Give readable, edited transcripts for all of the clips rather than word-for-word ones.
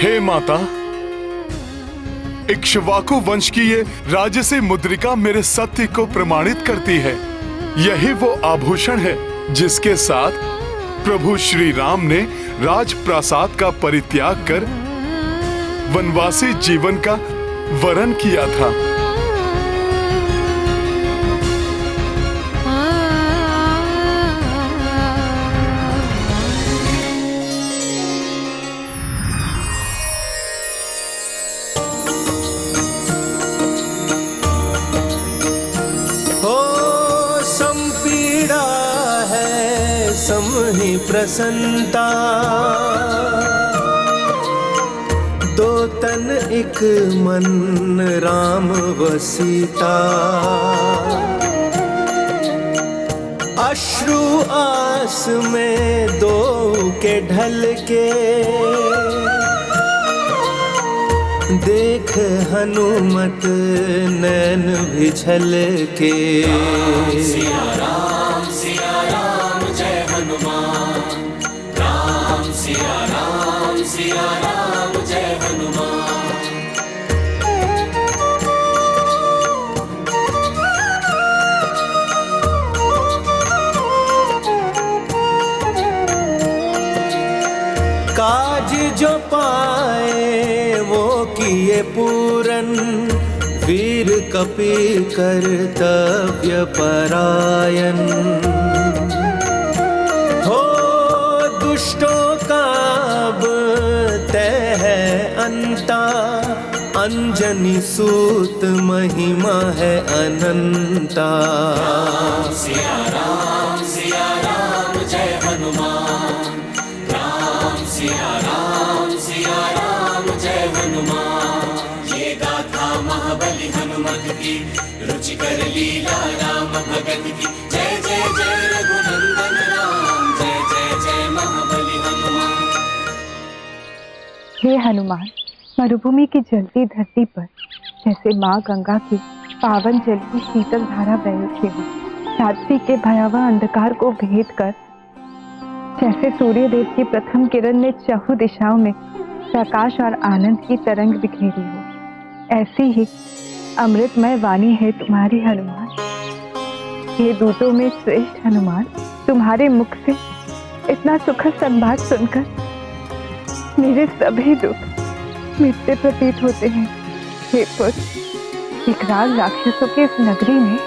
हे माता, इक्ष्वाकु वंश की ये राजसी मुद्रिका मेरे सत्य को प्रमाणित करती है। यही वो आभूषण है जिसके साथ प्रभु श्री राम ने राजप्रासाद का परित्याग कर वनवासी जीवन का वरण किया था। समहि प्रसन्नता, दो तन एक मन राम वसीता। अश्रु आस में दो के ढल के, देख हनुमत नैन भी झल के। सिया राम जय हनुमान, राम सिया राम जय हनुमान। काज जो पाए वो किए पूरन, वीर कपि कर्तव्य परायण। हो दुष्टों का अब तय है अंता, अंजनी सूत महिमा है अनंता। सिया राम जय हनुमान, राम सिया राम जय हनुमान। ये गाथा महाबली हनुमत की, रुचिकर लीला राम भगत की। जय जय जय रघुनंदन राम, जय जय जय महाबली हनुमान। हे हनुमान, मरुभूमि की जलती धरती पर जैसे माँ गंगा की पावन जल की शीतल धारा बह उठी हो, रात्रि के भयावह अंधकार को भेद कर जैसे सूर्य देव की प्रथम किरण ने चहु दिशाओं में प्रकाश और आनंद की तरंग बिखेरी हो, ऐसी ही अमृतमय वाणी है तुम्हारी हनुमान। हे दूतों में श्रेष्ठ हनुमान, तुम्हारे मुख से इतना सुखद संवाद सुनकर मेरे सभी दुख मिटते प्रतीत होते हैं। हे पुत्र, विकराल राक्षसों के इस नगरी में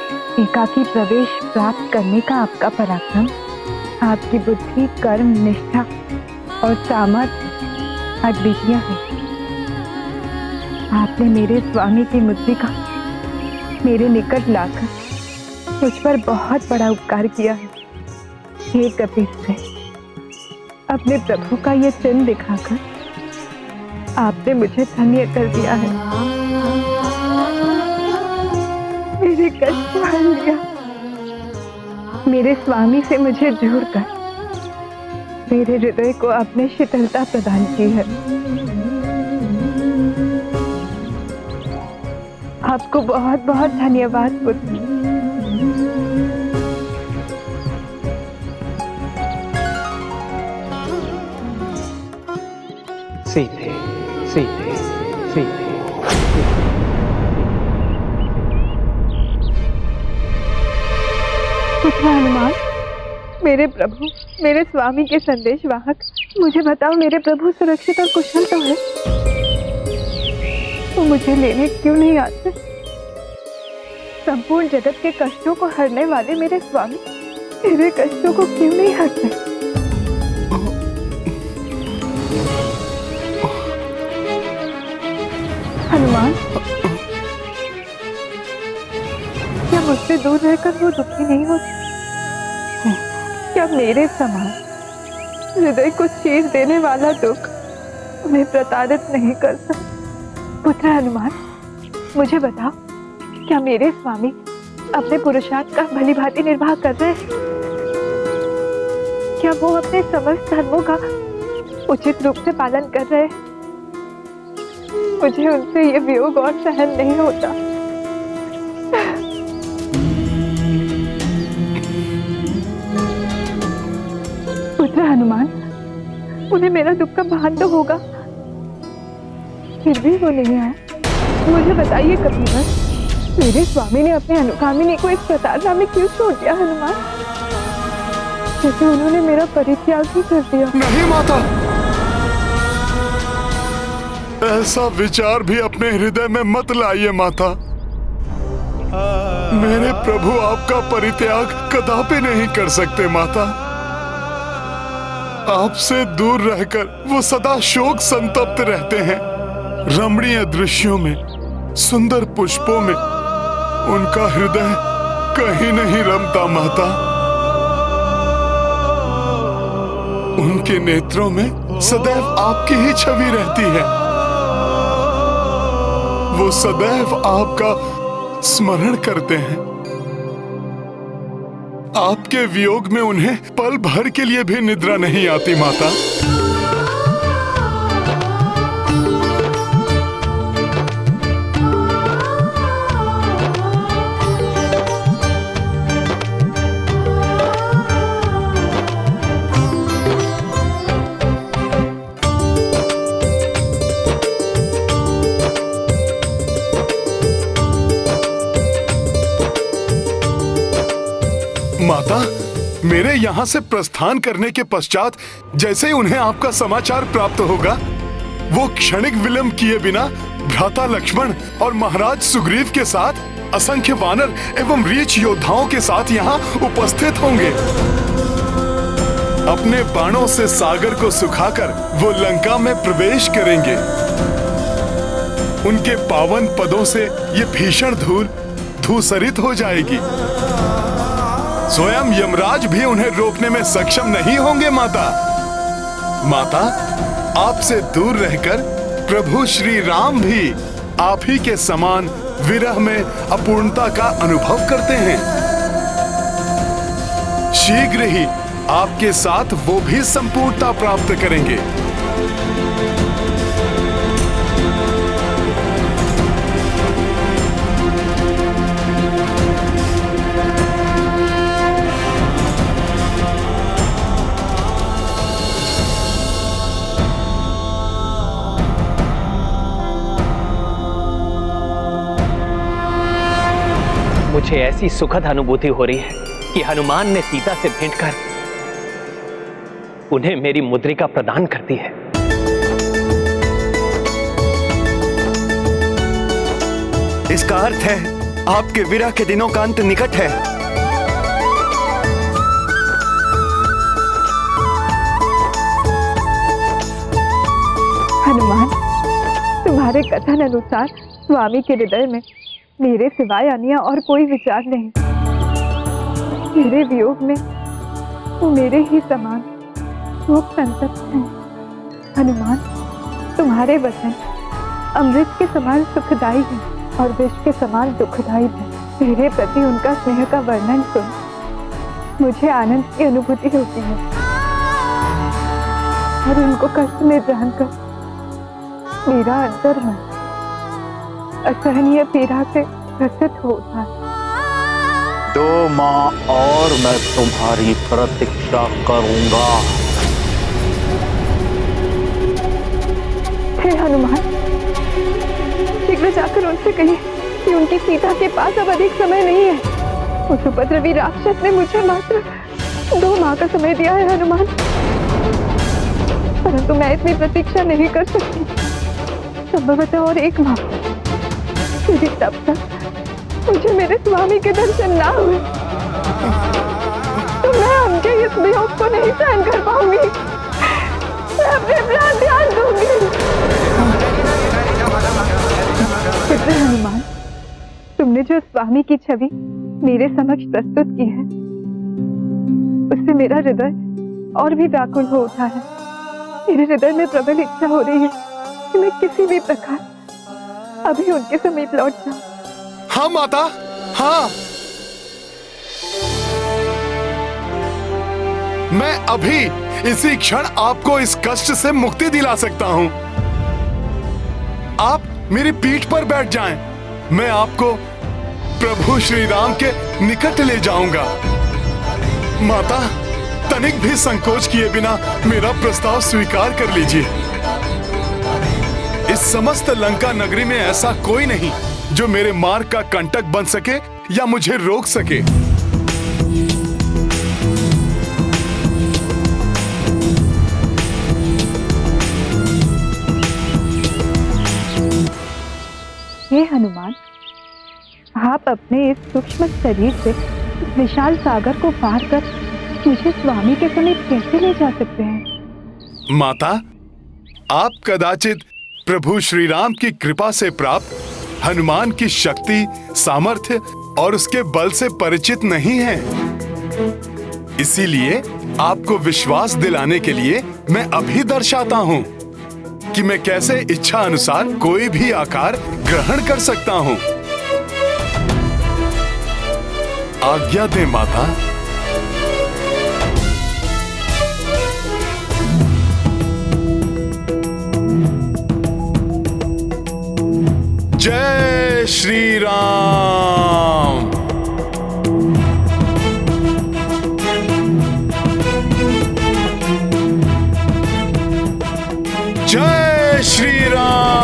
एकाकी प्रवेश प्राप्त करने का आपका पराक्रम, आपकी बुद्धि, कर्म, निष्ठा और सामर्थ्य अद्वितीय है। आपने मेरे स्वामी की मुद्रिका मेरे निकट लाकर मुझ पर बहुत बड़ा उपकार किया है। हे कपीश्वर, अपने प्रभु का ये चिन्ह दिखाकर आपने मुझे धन्य कर दिया है। मेरे कष्ट हर लिया, मेरे स्वामी से मुझे जोड़कर मेरे हृदय को आपने शीतलता प्रदान की है। आपको बहुत बहुत धन्यवाद पुत्र। सीधे सीधे सीधे। पुत्र हनुमान, मेरे प्रभु, मेरे स्वामी के संदेश वाहक, मुझे बताओ, मेरे प्रभु सुरक्षित और कुशल तो है? तो मुझे लेने क्यों नहीं आते? संपूर्ण जगत के कष्टों को हरने वाले मेरे स्वामी मेरे कष्टों को क्यों नहीं हरते? हनुमान, क्या मुझसे दूर रहकर वो दुखी नहीं होती? क्या मेरे समान हृदय को चीर देने वाला दुख उन्हें प्रताड़ित नहीं करता? पुत्र हनुमान, मुझे बताओ, क्या मेरे स्वामी अपने पुरुषार्थ का भली भांति निर्वाह कर रहे हैं? क्या वो अपने समस्त धर्मों का उचित रूप से पालन कर रहे हैं? मुझे उनसे ये वियोग और सहन नहीं होता। पुत्र हनुमान, उन्हें मेरा दुख का भान तो होगा। फिर भी वो नहीं आया। मुझे बताइए कपिवर, मेरे स्वामी ने अपने अनुगामिनी को इस प्रताड़ना में क्यों छोड़ दिया हनुमान? जैसे उन्होंने मेरा परित्याग ही कर दिया। नहीं माता, ऐसा विचार भी अपने हृदय में मत लाइए माता। मेरे प्रभु आपका परित्याग कदापि नहीं कर सकते माता। आपसे दूर रहकर वो सदा शोक संतप्त रहते हैं। रमणीय दृश्यों में, सुंदर पुष्पों में उनका हृदय कहीं नहीं रमता माता। उनके नेत्रों में सदैव आपकी ही छवि रहती है। वो सदैव आपका स्मरण करते हैं। आपके वियोग में उन्हें पल भर के लिए भी निद्रा नहीं आती माता। माता, मेरे यहाँ से प्रस्थान करने के पश्चात जैसे ही उन्हें आपका समाचार प्राप्त होगा, वो क्षणिक विलंब किए बिना भ्राता लक्ष्मण और महाराज सुग्रीव के साथ असंख्य वानर एवं रीछ योद्धाओं के साथ यहाँ उपस्थित होंगे। अपने बाणों से सागर को सुखाकर वो लंका में प्रवेश करेंगे। उनके पावन पदों से ये भीषण धूल धूसरित हो जाएगी। स्वयं यमराज भी उन्हें रोकने में सक्षम नहीं होंगे माता। माता, आपसे दूर रहकर प्रभु श्री राम भी आप ही के समान विरह में अपूर्णता का अनुभव करते हैं। शीघ्र ही आपके साथ वो भी संपूर्णता प्राप्त करेंगे। मुझे ऐसी सुखद अनुभूति हो रही है कि हनुमान ने सीता से भेंट कर उन्हें मेरी मुद्रिका प्रदान कर दी है। इसका अर्थ है आपके विरह के दिनों का अंत निकट है। हनुमान, तुम्हारे कथन अनुसार स्वामी के हृदय में मेरे सिवाय अन्य और कोई विचार नहीं। मेरे वियोग में वो मेरे ही समान शोक संतप्त हैं। हनुमान, तुम्हारे वचन अमृत के समान सुखदायी हैं और विष के समान दुखदायी हैं। मेरे प्रति उनका स्नेह का वर्णन सुन मुझे आनंद की अनुभूति होती है और उनको कष्ट में जानकर मेरा अंतर्मन असहनीय पीड़ा से ग्रसित हो उठा। 2 माह और मैं तुम्हारी प्रतीक्षा करूंगा। हे हनुमान, शीघ्र जाकर उनसे कहिए कि उनकी सीता के पास अब अधिक समय नहीं है। उस उपद्रवी राक्षस ने मुझे मात्र 2 माह का समय दिया है हनुमान, परंतु मैं इतनी प्रतीक्षा नहीं कर सकती। संभवतः और 1 माह, यदि तब तक मुझे मेरे स्वामी के दर्शन ना हुए तो मैं उनके इस वियोग को नहीं सहन कर पाऊंगी। मैं अपने प्राण त्याग दूंगी। पुत्र हनुमान, तुमने जो स्वामी की छवि मेरे समक्ष प्रस्तुत की है, उससे मेरा हृदय और भी व्याकुल हो उठा है। मेरे हृदय में प्रबल इच्छा हो रही है कि मैं किसी भी प्रकार अभी उनके समीप लौट जाऊं। हाँ माता, हाँ, मैं अभी इसी क्षण आपको इस कष्ट से मुक्ति दिला सकता हूँ। आप मेरी पीठ पर बैठ जाएं, मैं आपको प्रभु श्री राम के निकट ले जाऊंगा। माता, तनिक भी संकोच किए बिना मेरा प्रस्ताव स्वीकार कर लीजिए। इस समस्त लंका नगरी में ऐसा कोई नहीं जो मेरे मार्ग का कंटक बन सके या मुझे रोक सके। हे हनुमान, आप अपने इस सूक्ष्म शरीर से इस विशाल सागर को पार कर मुझे स्वामी के समीप कैसे ले जा सकते हैं? माता, आप कदाचित प्रभु श्री राम की कृपा से प्राप्त हनुमान की शक्ति, सामर्थ्य और उसके बल से परिचित नहीं हैं। इसीलिए आपको विश्वास दिलाने के लिए मैं अभी दर्शाता हूँ कि मैं कैसे इच्छा अनुसार कोई भी आकार ग्रहण कर सकता हूँ। आज्ञा दे माता। जय श्री राम। जय श्री राम।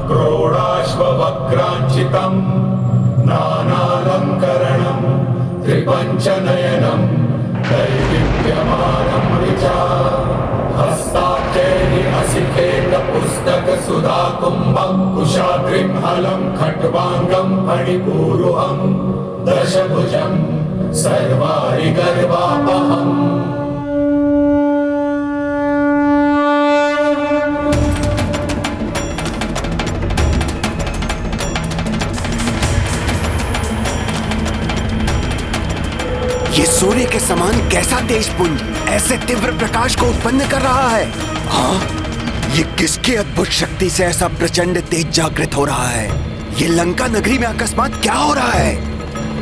क्रोडाश्ववक्राञ्चितम् नानालङ्करणम् त्रिपञ्चनयनं दैदिप्यमानं ऋचा हस्ताक्षैः असिकेतपुस्तकसुधाकुम्भं कुशाग्रिं हलं खट्वाङ्गं फणिपूरुहं दशभुजं सर्वाणि गर्वापहम्। ये सूर्य के समान कैसा तेजपुंज ऐसे तीव्र प्रकाश को उत्पन्न कर रहा है? हाँ, ये किसकी अद्भुत शक्ति से ऐसा प्रचंड तेज जागृत हो रहा है? ये लंका नगरी में अकस्मात क्या हो रहा है?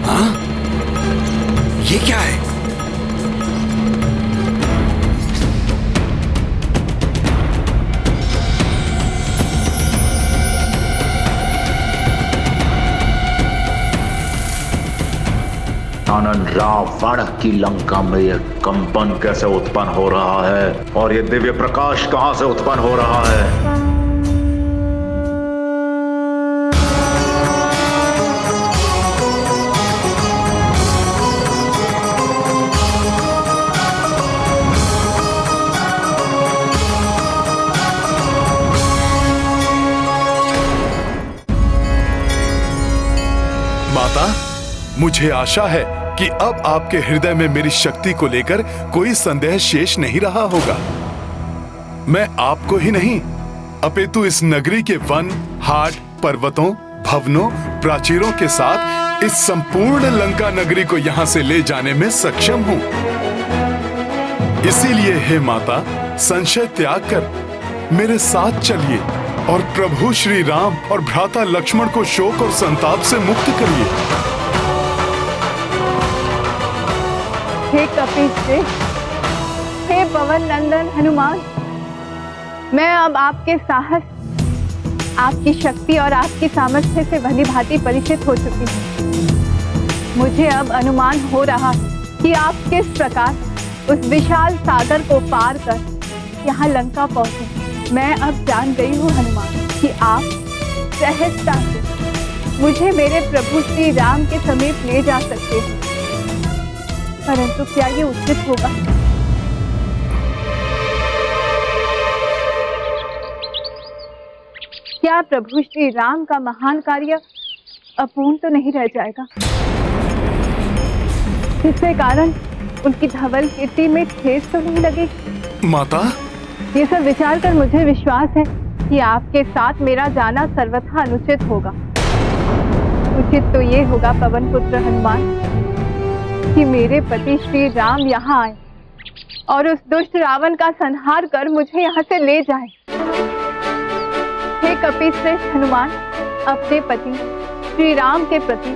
हाँ, ये क्या है? आनंद रावण की लंका में यह कंपन कैसे उत्पन्न हो रहा है और ये दिव्य प्रकाश कहां से उत्पन्न हो रहा है? माता, मुझे आशा है कि अब आपके हृदय में मेरी शक्ति को लेकर कोई संदेह शेष नहीं रहा होगा। मैं आपको ही नहीं अपितु इस नगरी के वन, हाट, पर्वतों, भवनों, प्राचीरों के साथ इस संपूर्ण लंका नगरी को यहाँ से ले जाने में सक्षम हूँ। इसीलिए हे माता, संशय त्याग कर मेरे साथ चलिए और प्रभु श्री राम और भ्राता लक्ष्मण को शोक और संताप से मुक्त करिए। हे कपीश्रेष्ठ, हे पवन नंदन हनुमान, मैं अब आपके साहस, आपकी शक्ति और आपकी सामर्थ्य से भली भांति परिचित हो चुकी हूँ। मुझे अब अनुमान हो रहा है कि आप किस प्रकार उस विशाल सागर को पार कर यहाँ लंका पहुँचे। मैं अब जान गई हूँ हनुमान कि आप सहजता से मुझे मेरे प्रभु श्री राम के समीप ले जा सकते हैं, परंतु क्या ये उचित होगा? क्या प्रभु श्री राम का महान कार्य अपूर्ण तो नहीं रह जाएगा, जिसके कारण उनकी धवल कीर्ति में ठेस तो नहीं लगेगी? माता, ये सब विचार कर मुझे विश्वास है कि आपके साथ मेरा जाना सर्वथा अनुचित होगा। उचित तो ये होगा पवन पुत्र हनुमान कि मेरे पति श्री राम यहाँ आए और उस दुष्ट रावण का संहार कर मुझे यहाँ से ले जाए। हे कपीश्रेष्ठ हनुमान, अपने पति श्री राम के प्रति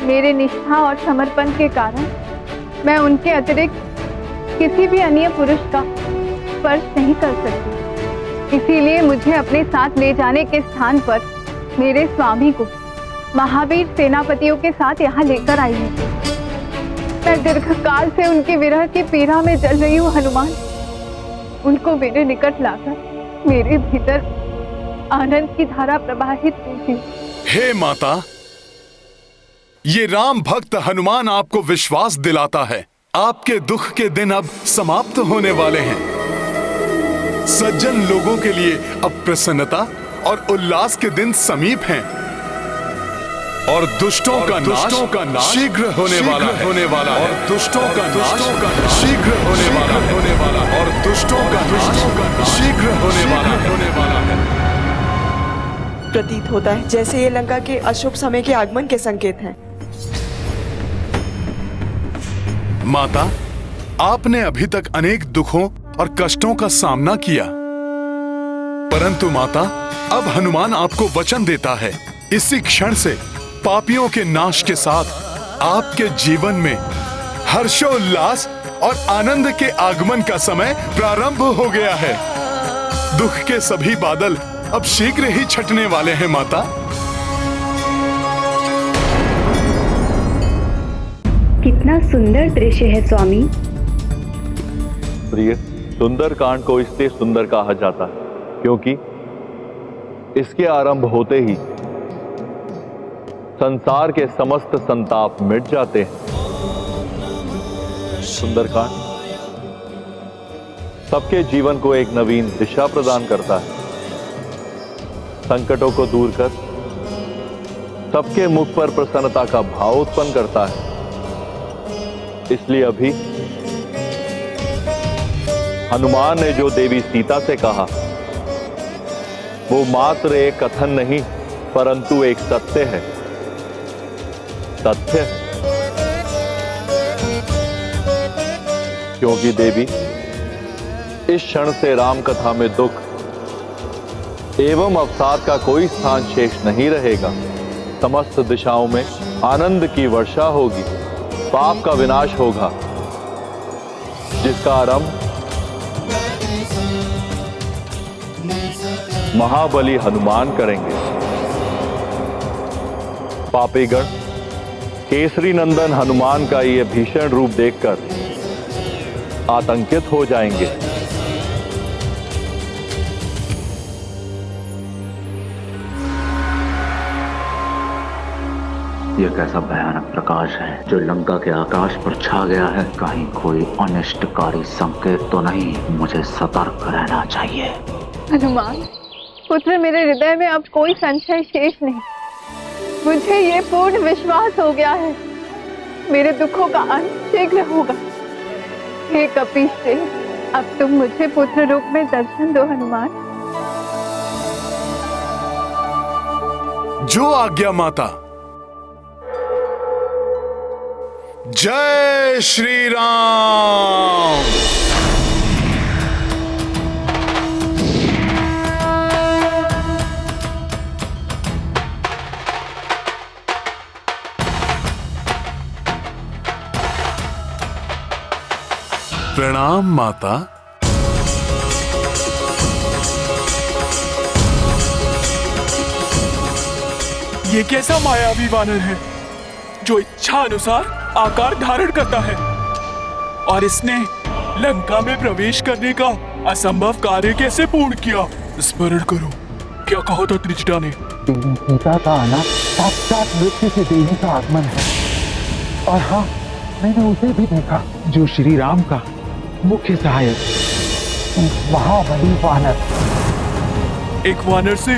मेरे निष्ठा और समर्पण के कारण मैं उनके अतिरिक्त किसी भी अन्य पुरुष का स्पर्श नहीं कर सकती। इसीलिए मुझे अपने साथ ले जाने के स्थान पर मेरे स्वामी को महावीर सेनापतियों के साथ यहाँ लेकर आई हूँ। मैं दीर्घकाल से उनकी विरह की पीड़ा में जल रही हूँ हनुमान। उनको मेरे निकट लाकर मेरे भीतर आनंद की धारा प्रवाहित कीजिए। हे माता, ये राम भक्त हनुमान आपको विश्वास दिलाता है आपके दुख के दिन अब समाप्त होने वाले हैं। सज्जन लोगों के लिए अब प्रसन्नता और उल्लास के दिन समीप हैं और दुष्टों का नाश शीघ्र होने वाला है और दुष्टों का नाश शीघ्र होने वाला और दुष्टों का नाश शीघ्र होने वाला है। प्रतीत होता है जैसे ये लंका के अशुभ समय के आगमन के संकेत हैं। माता, आपने अभी तक अनेक दुखों और कष्टों का सामना किया, परंतु माता, अब हनुमान आपको वचन देता है इसी क्षण से पापियों के नाश के साथ आपके जीवन में हर्षोल्लास और आनंद के आगमन का समय प्रारंभ हो गया है। दुख के सभी बादल अब शीघ्र ही छटने वाले हैं माता। कितना सुंदर दृश्य है स्वामी। प्रिय, सुंदर कांड को इसलिए सुंदर कहा जाता है क्योंकि इसके आरंभ होते ही संसार के समस्त संताप मिट जाते हैं। सुंदरकांड सबके जीवन को एक नवीन दिशा प्रदान करता है, संकटों को दूर कर सबके मुख पर प्रसन्नता का भाव उत्पन्न करता है। इसलिए अभी हनुमान ने जो देवी सीता से कहा वो मात्र एक कथन नहीं परंतु एक सत्य है। सत्य क्योंकि देवी इस क्षण से राम कथा में दुख एवं अवसाद का कोई स्थान शेष नहीं रहेगा। समस्त दिशाओं में आनंद की वर्षा होगी, पाप का विनाश होगा, जिसका आरंभ महाबली हनुमान करेंगे। पापीगण केसरी नंदन हनुमान का ये भीषण रूप देखकर आतंकित हो जाएंगे। यह कैसा भयानक प्रकाश है जो लंका के आकाश पर छा गया है। कहीं कोई अनिष्टकारी संकेत तो नहीं? मुझे सतर्क रहना चाहिए। हनुमान पुत्र, मेरे हृदय में अब कोई संशय शेष नहीं। मुझे ये पूर्ण विश्वास हो गया है मेरे दुखों का अंत शीघ्र होगा। हे कपीश, अब तुम मुझे पुत्र रूप में दर्शन दो हनुमान। जो आज्ञा माता। जय श्री राम। प्रणाम माता। ये कैसा मायावी वानर है जो इच्छा अनुसार आकार धारण करता है और इसने लंका में प्रवेश करने का असंभव कार्य कैसे पूर्ण किया? स्मरण करो, क्या कहा था त्रिजटा ने? सीता का आना साक्षात मृत्यु से देवी का आगमन है। और हाँ, मैंने उसे भी देखा जो श्री राम का मुख्य सहायक, महाबली वानर। एक वानर से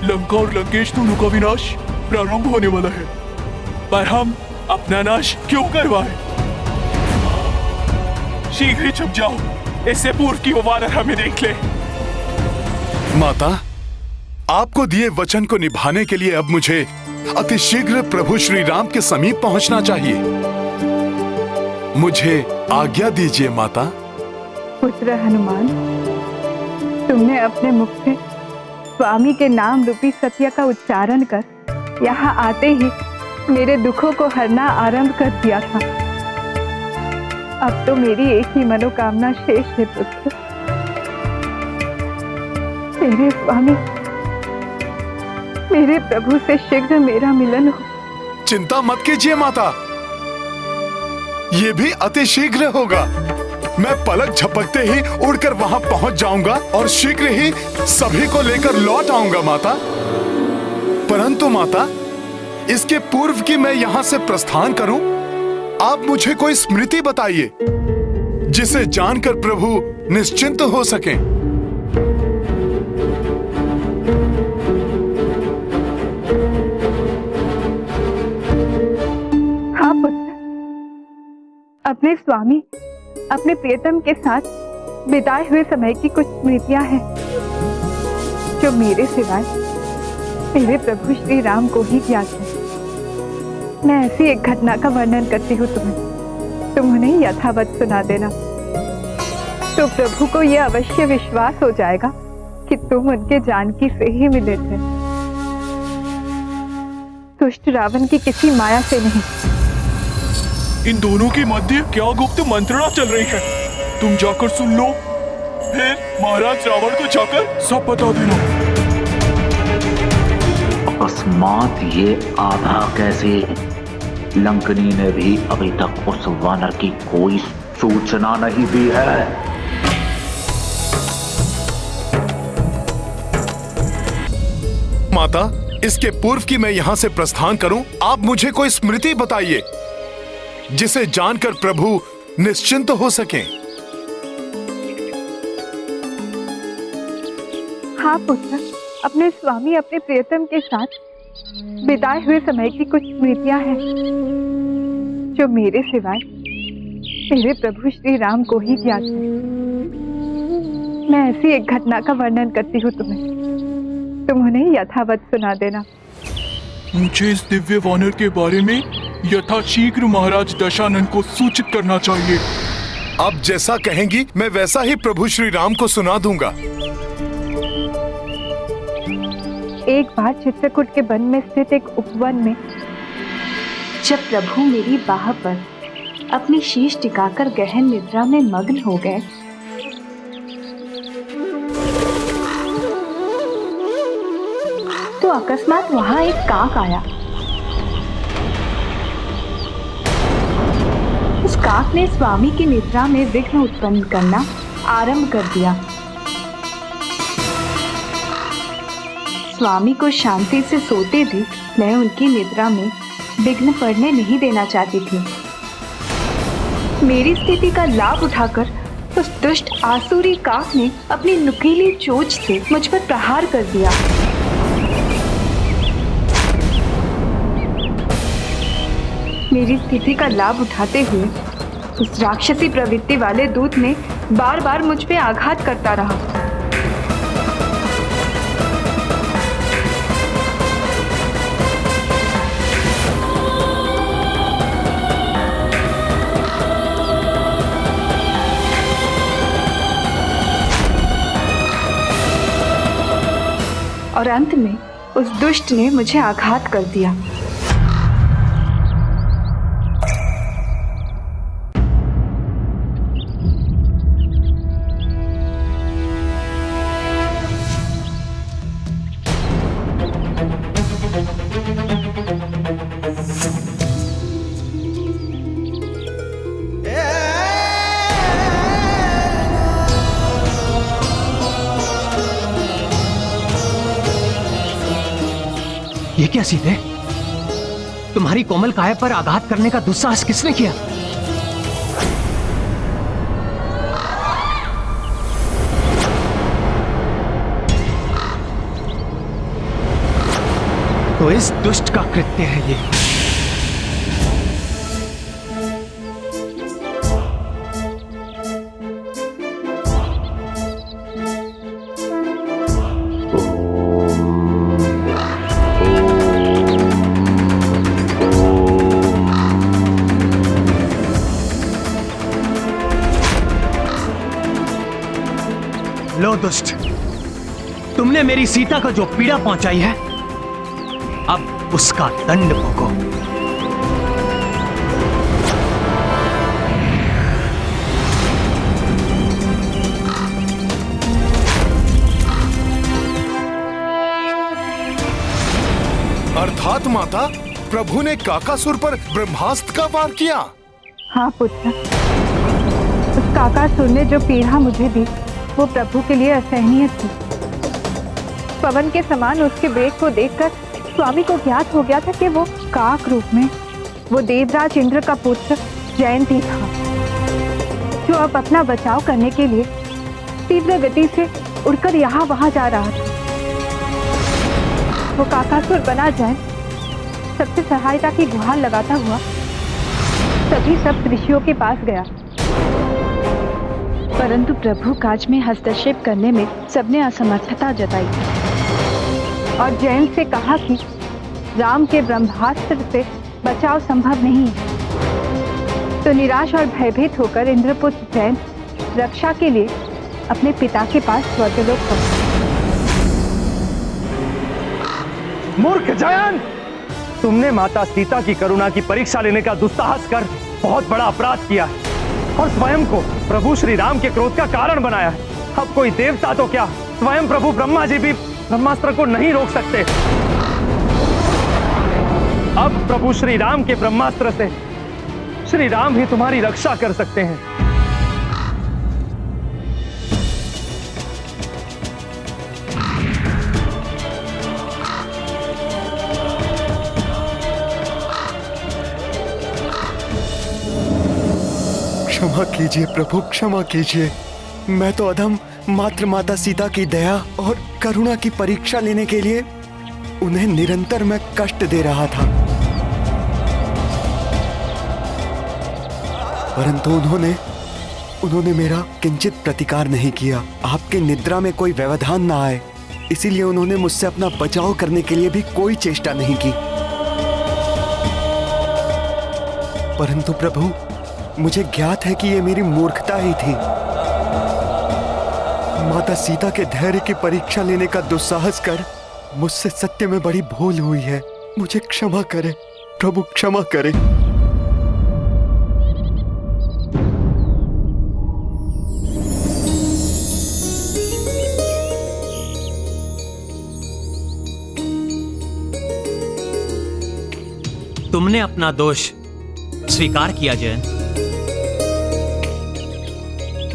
लंका और लंकेश दोनों का विनाश प्रारंभ होने वाला है, पर हम अपना नाश क्यों करवाएं? शीघ्र ही छुप जाओ, इससे पूर्व कि वो वानर हमें देख ले। माता, आपको दिए वचन को निभाने के लिए अब मुझे अतिशीघ्र प्रभु श्री राम के समीप पहुंचना चाहिए। मुझे आज्ञा दीजिए माता। पुत्र हनुमान, तुमने अपने मुख से स्वामी के नाम रूपी सत्य का उच्चारण कर यहाँ आते ही मेरे दुखों को हरना आरंभ कर दिया था। अब तो मेरी एक ही मनोकामना शेष है पुत्र। मेरे स्वामी, मेरे प्रभु से शीघ्र मेरा मिलन हो। चिंता मत कीजिए माता, ये भी अति शीघ्र होगा। मैं पलक झपकते ही उड़कर वहां पहुंच जाऊंगा और शीघ्र ही सभी को लेकर लौट आऊंगा माता। परंतु माता, इसके पूर्व कि मैं यहां से प्रस्थान करूं, आप मुझे कोई स्मृति बताइए जिसे जानकर प्रभु निश्चिंत हो सकें। हाँ पुत्र, अपने स्वामी, अपने प्रियतम के साथ बिताए हुए समय की कुछ स्मृतियां हैं जो मेरे सिवाय मेरे प्रभु श्री राम को ही ज्ञात है। मैं ऐसी एक घटना का वर्णन करती हूँ तुम्हें, तुम उन्हें यथावत सुना देना, तो प्रभु को यह अवश्य विश्वास हो जाएगा कि तुम उनके जानकी से ही मिले थे, दुष्ट रावण की किसी माया से नहीं। इन दोनों के मध्य क्या गुप्त मंत्रणा चल रही है? तुम जाकर सुन लो, फिर महाराज रावण को जाकर सब बता देना। अकस्मात ये आभा कैसे? लंकनी ने भी अभी तक उस वानर की कोई सूचना नहीं दी है। माता, इसके पूर्व कि मैं यहां से प्रस्थान करूं, आप मुझे कोई स्मृति बताइए जिसे जानकर प्रभु निश्चिंत हो सकें। हाँ पुत्र, अपने स्वामी, अपने प्रियतम के साथ बिताए हुए समय की कुछ स्मृतियां हैं जो मेरे सिवाय मेरे प्रभु श्री राम को ही ज्ञात है। मैं ऐसी एक घटना का वर्णन करती हूँ तुम्हें, तुम उन्हें यथावत सुना देना। मुझे इस दिव्य वानर के बारे में यथाशीघ्र महाराज दशानन को सूचित करना चाहिए। आप जैसा कहेंगी मैं वैसा ही प्रभु श्री राम को सुना दूंगा। एक बार चित्रकूट के वन में स्थित एक उपवन में जब प्रभु मेरी बाह पर अपनी शीश टिकाकर गहन निद्रा में मग्न हो गए, तो अकस्मात वहां एक काक आया। उस काक ने स्वामी की निद्रा में विघ्न उत्पन्न करना आरंभ कर दिया। स्वामी को शांति से सोते देख मैं उनकी निद्रा में विघ्न पड़ने नहीं देना चाहती थी। मेरी स्थिति का लाभ उठाकर उस दुष्ट आसुरी काक ने अपनी नुकीली चोंच से मुझ पर प्रहार कर दिया। मेरी स्थिति का लाभ उठाते हुए उस राक्षसी प्रवृत्ति वाले दूत ने बार बार मुझ पे आघात करता रहा। और अंत में उस दुष्ट ने मुझे आघात कर दिया। ये क्या सीते? तुम्हारी कोमल काया पर आघात करने का दुस्साहस किसने किया? तो इस दुष्ट का कृत्य है ये। लो दुष्ट, तुमने मेरी सीता को जो पीड़ा पहुंचाई है, अब उसका दंड भोगो। अर्थात माता, प्रभु ने काकासुर पर ब्रह्मास्त्र का वार किया। हाँ पुत्र, उस काकासुर ने जो पीड़ा मुझे दी वो प्रभु के लिए असहनीय थी। पवन के समान उसके वेग को देखकर स्वामी को ज्ञात हो गया था कि वो काक रूप में वो देवराज इंद्र का पुत्र जयंती था, जो अब अपना बचाव करने के लिए तीव्र गति से उड़कर यहाँ वहां जा रहा था। वो काकासुर बना जयंत सबसे सहायता की गुहार लगाता हुआ सभी सब ऋषियों के पास गया, परंतु प्रभु काज में हस्तक्षेप करने में सबने असमर्थता जताई और जयंत से कहा कि राम के ब्रह्मास्त्र से बचाव संभव नहीं है। तो निराश और भयभीत होकर इंद्रपुत्र जयंत रक्षा के लिए अपने पिता के पास स्वर्गलोक पहुंचा। मूर्ख जयंत, तुमने माता सीता की करुणा की परीक्षा लेने का दुस्साहस कर बहुत बड़ा अपराध किया है और स्वयं को प्रभु श्री राम के क्रोध का कारण बनाया है। अब कोई देवता तो क्या, स्वयं प्रभु ब्रह्मा जी भी ब्रह्मास्त्र को नहीं रोक सकते। अब प्रभु श्री राम के ब्रह्मास्त्र से श्री राम ही तुम्हारी रक्षा कर सकते हैं। क्षमा कीजिए प्रभु, क्षमा कीजिए। मैं तो अधम मात्र माता सीता की दया और करुणा की परीक्षा लेने के लिए उन्हें निरंतर मैं कष्ट दे रहा था, परंतु उन्होंने मेरा किंचित प्रतिकार नहीं किया। आपकी निद्रा में कोई व्यवधान ना आए, इसीलिए उन्होंने मुझसे अपना बचाव करने के लिए भी कोई चेष्टा नहीं की। परंतु प्रभु, मुझे ज्ञात है कि ये मेरी मूर्खता ही थी। माता सीता के धैर्य की परीक्षा लेने का दुस्साहस कर मुझसे सत्य में बड़ी भूल हुई है। मुझे क्षमा करे प्रभु, क्षमा करे। तुमने अपना दोष स्वीकार किया जयंत।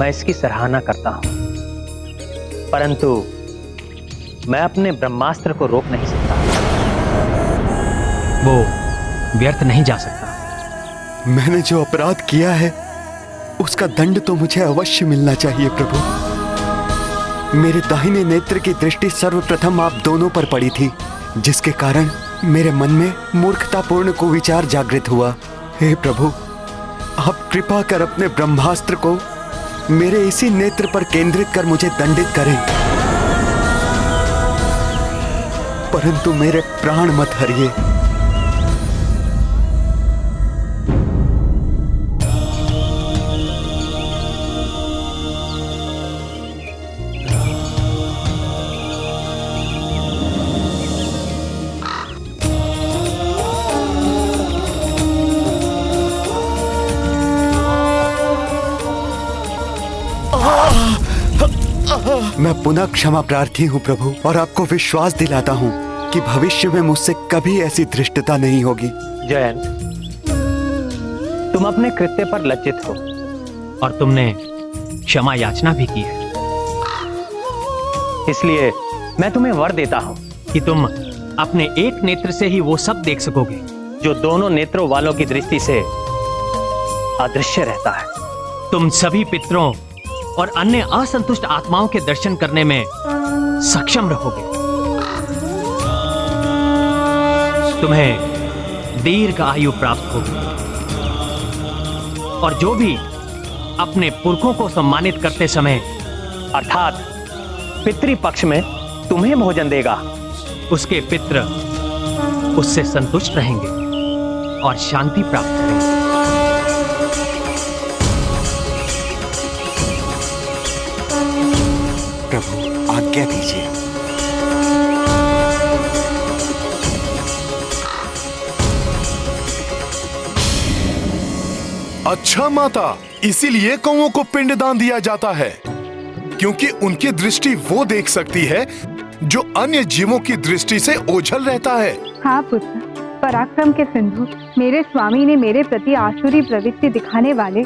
मैं इसकी सराहना करता हूं, परंतु मैं अपने ब्रह्मास्त्र को रोक नहीं सकता। वो व्यर्थ नहीं जा सकता। मैंने जो अपराध किया है उसका दंड तो मुझे अवश्य मिलना चाहिए प्रभु। मेरे दाहिने नेत्र की दृष्टि सर्वप्रथम आप दोनों पर पड़ी थी, जिसके कारण मेरे मन में मूर्खतापूर्ण कुविचार जागृत हुआ। हे प्रभु, आप कृपा कर अपने ब्रह्मास्त्र को मेरे इसी नेत्र पर केंद्रित कर मुझे दंडित करें, परंतु मेरे प्राण मत हरिए। मैं पुनः क्षमा प्रार्थी हूँ प्रभु, और आपको विश्वास दिलाता हूँ कि भविष्य में मुझसे कभी ऐसी धृष्टता नहीं होगी। जयंत, तुम अपने कृत्य पर लज्जित हो और तुमने क्षमा याचना भी की है, इसलिए मैं तुम्हें वर देता हूँ कि तुम अपने एक नेत्र से ही वो सब देख सकोगे जो दोनों नेत्रों वालों की दृष्टि से अदृश्य रहता है। तुम सभी पितरों और अन्य असंतुष्ट आत्माओं के दर्शन करने में सक्षम रहोगे। तुम्हें दीर्घ आयु प्राप्त होगी, और जो भी अपने पुरखों को सम्मानित करते समय अर्थात पितृपक्ष में तुम्हें भोजन देगा, उसके पितृ उससे संतुष्ट रहेंगे और शांति प्राप्त करेंगे। प्रभु, आज्ञा दीजिए। अच्छा माता, इसीलिए कौओं को पिंडदान दिया जाता है, क्योंकि उनकी दृष्टि वो देख सकती है जो अन्य जीवों की दृष्टि से ओझल रहता है। हाँ पुत्र, पराक्रम के सिंधु मेरे स्वामी ने मेरे प्रति आसुरी प्रवृत्ति दिखाने वाले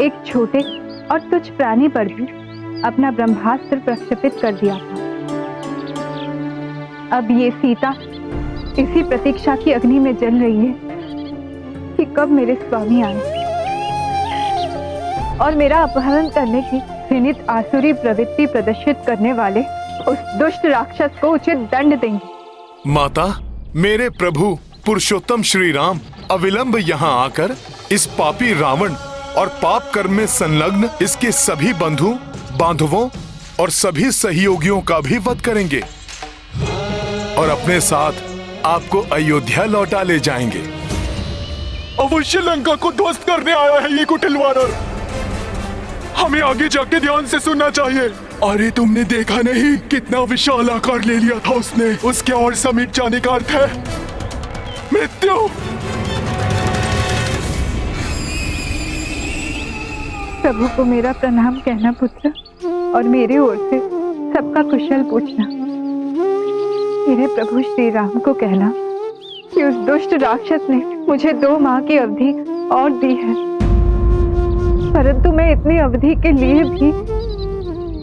एक छोटे और तुच्छ प्राणी पर भी अपना ब्रह्मास्त्र प्रक्षेपित कर दिया था। अब ये सीता इसी प्रतीक्षा की अग्नि में जल रही है कि कब मेरे स्वामी आए और मेरा अपहरण करने की घृणित आसुरी प्रवृत्ति प्रदर्शित करने वाले उस दुष्ट राक्षस को उचित दंड देंगे। माता, मेरे प्रभु पुरुषोत्तम श्री राम अविलंब यहाँ आकर इस पापी रावण और पाप कर्म में संलग्न इसके सभी बंधु बांधवों और सभी सहयोगियों का भी वध करेंगे और अपने साथ आपको अयोध्या लौटा ले जाएंगे। अवश्य लंका को ध्वस्त करने आया है ये कुटिल वानर। हमें आगे जाके ध्यान से सुनना चाहिए। अरे तुमने देखा नहीं कितना विशाल आकार ले लिया था उसने। उसके और समीप जाने का अर्थ है मृत्यु। प्रभु को मेरा प्रणाम कहना पुत्र, और मेरे ओर से सबका कुशल पूछना। मेरे प्रभु श्री राम को कहना कि उस दुष्ट राक्षस ने मुझे 2 माह की अवधि और दी है, परंतु मैं इतनी अवधि के लिए भी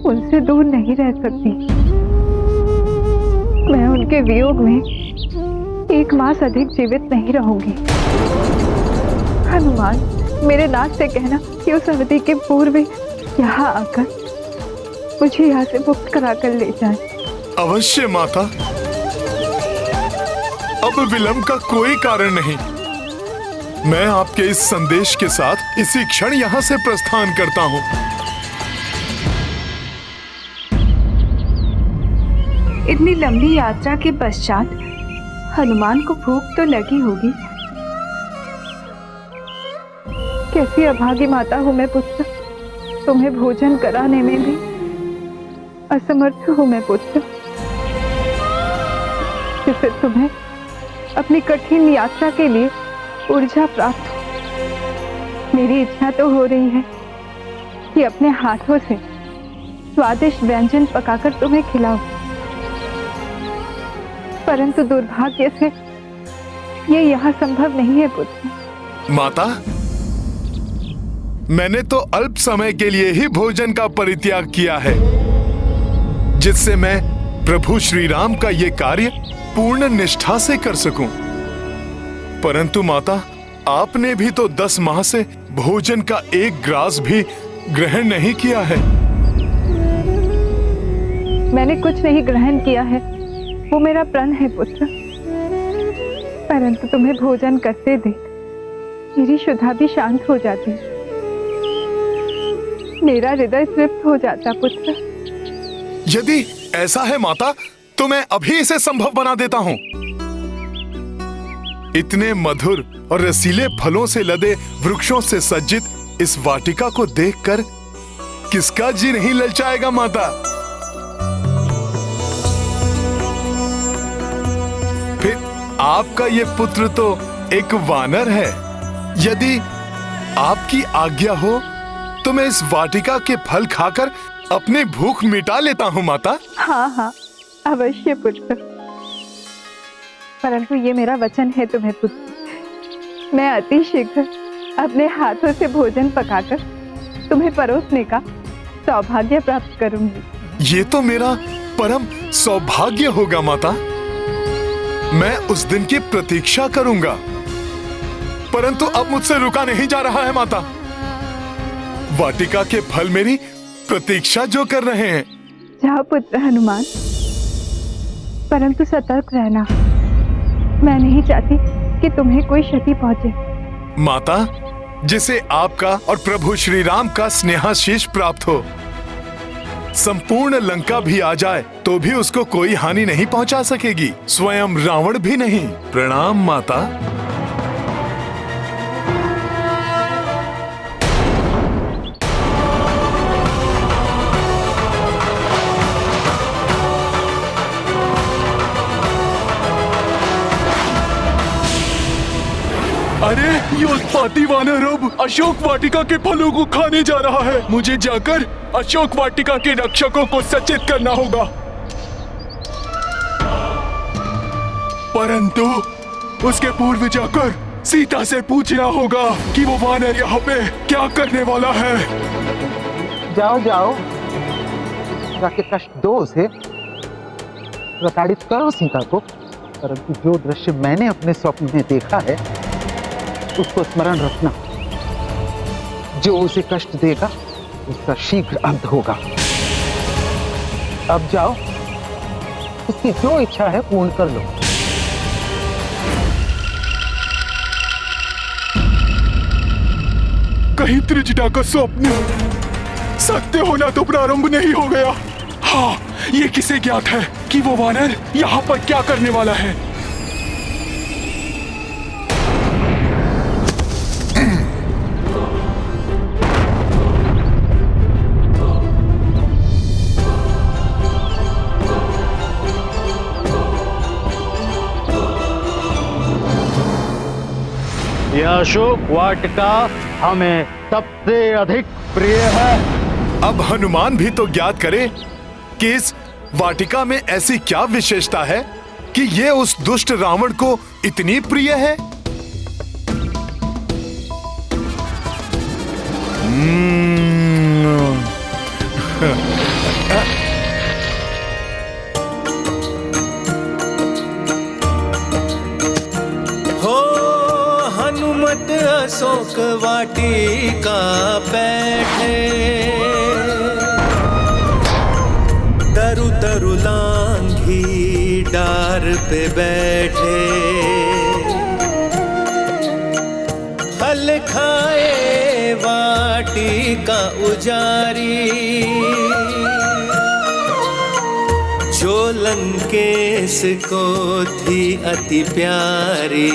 उनसे दूर नहीं रह सकती। मैं उनके वियोग में 1 मास अधिक जीवित नहीं रहूंगी। हनुमान, मेरे नाथ से कहना कि उस अवधि के पूर्व यहाँ आकर मुझे यहाँ से मुक्त कराकर ले जाए। अवश्य माता, अब विलंब का कोई कारण नहीं। मैं आपके इस संदेश के साथ इसी क्षण यहाँ से प्रस्थान करता हूँ। इतनी लंबी यात्रा के पश्चात हनुमान को भूख तो लगी होगी। कैसी अभागी माता हूँ मैं पुत्र, तुम्हें भोजन कराने में भी असमर्थ हूँ मैं पुत्र, जिससे तुम्हें अपनी कठिन यात्रा के लिए ऊर्जा प्राप्त हो। मेरी इच्छा तो हो रही है कि अपने हाथों से स्वादिष्ट व्यंजन पकाकर तुम्हें खिलाऊं, परंतु दुर्भाग्य से ये यहाँ संभव नहीं है पुत्र। माता, मैंने तो अल्प समय के लिए ही भोजन का परित्याग किया है, जिससे मैं प्रभु श्री राम का ये कार्य पूर्ण निष्ठा से कर सकूं। परंतु माता, आपने भी तो 10 माह से भोजन का 1 ग्रास भी ग्रहण नहीं किया है। मैंने कुछ नहीं ग्रहण किया है, वो मेरा प्रण है पुत्र, परंतु तुम्हें भोजन करते देख मेरी शुद्धा भी शांत हो जाती, मेरा हृदय तृप्त हो जाता पुत्र। यदि ऐसा है माता, तो मैं अभी इसे संभव बना देता हूँ। इतने मधुर और रसीले फलों से लदे वृक्षों से सज्जित इस वाटिका को देखकर किसका जी नहीं ललचाएगा माता। फिर आपका ये पुत्र तो एक वानर है। यदि आपकी आज्ञा हो तो मैं इस वाटिका के फल खाकर अपनी भूख मिटा लेता हूँ माता। हाँ हाँ अवश्य पुत्र, परंतु ये मेरा वचन है तुम्हें पुत्र, मैं अति शीघ्र अपने हाथों से भोजन पकाकर तुम्हें परोसने का सौभाग्य प्राप्त करूंगी। ये तो मेरा परम सौभाग्य होगा माता। मैं उस दिन की प्रतीक्षा करूंगा, परंतु अब मुझसे रुका नहीं जा रहा है माता। वाटिका के फल मेरी प्रतीक्षा जो कर रहे हैं। जाओ पुत्र हनुमान, परंतु सतर्क रहना। मैं नहीं चाहती कि तुम्हें कोई क्षति पहुंचे। माता, जिसे आपका और प्रभु श्री राम का स्नेहाशीष प्राप्त हो, संपूर्ण लंका भी आ जाए तो भी उसको कोई हानि नहीं पहुंचा सकेगी, स्वयं रावण भी नहीं। प्रणाम माता। अरे ये उत्पाती वानर अब अशोक वाटिका के फलों को खाने जा रहा है। मुझे जाकर अशोक वाटिका के रक्षकों को सचेत करना होगा। परंतु उसके पूर्व जाकर सीता से पूछना होगा कि वो वानर यहाँ पे क्या करने वाला है। जाओ जाओ, जाके कष्ट दो उसे, प्रताड़ित करो सीता को। परंतु जो दृश्य मैंने अपने स्वप्न में देखा है उसको स्मरण रखना। जो उसे कष्ट देगा उसका शीघ्र अंत होगा। अब जाओ, उसकी जो इच्छा है पूर्ण कर लो। कहीं त्रिजटा का स्वप्न सत्य होना तो प्रारंभ नहीं हो गया। हाँ, ये किसे ज्ञात है कि वो वानर यहाँ पर क्या करने वाला है। यह अशोक वाटिका हमें सबसे अधिक प्रिय है। अब हनुमान भी तो ज्ञात करे कि इस वाटिका में ऐसी क्या विशेषता है कि ये उस दुष्ट रावण को इतनी प्रिय है। हो हनुमत अशोक वाटिका बैठे, तरु तरु लांघी डार पे बैठे, फल खाए वाटिका उजारी, जो लंकेश को थी अति प्यारी।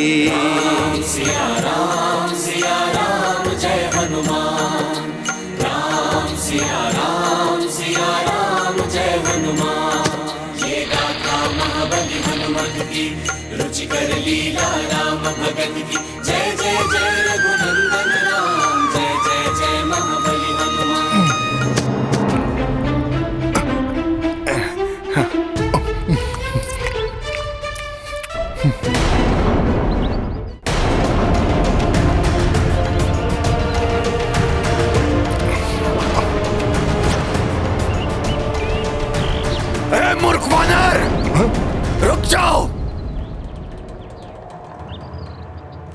सिया राम जय हनुमान, राम सिया राम जय हनुमान। ये गाथा महाबली हनुमत की, रुचिकर लीला राम भगत की। जय जय जय रघुनंदन राम, जय जय जय महाबली हनुमान। मूर्ख वानर, रुक जाओ।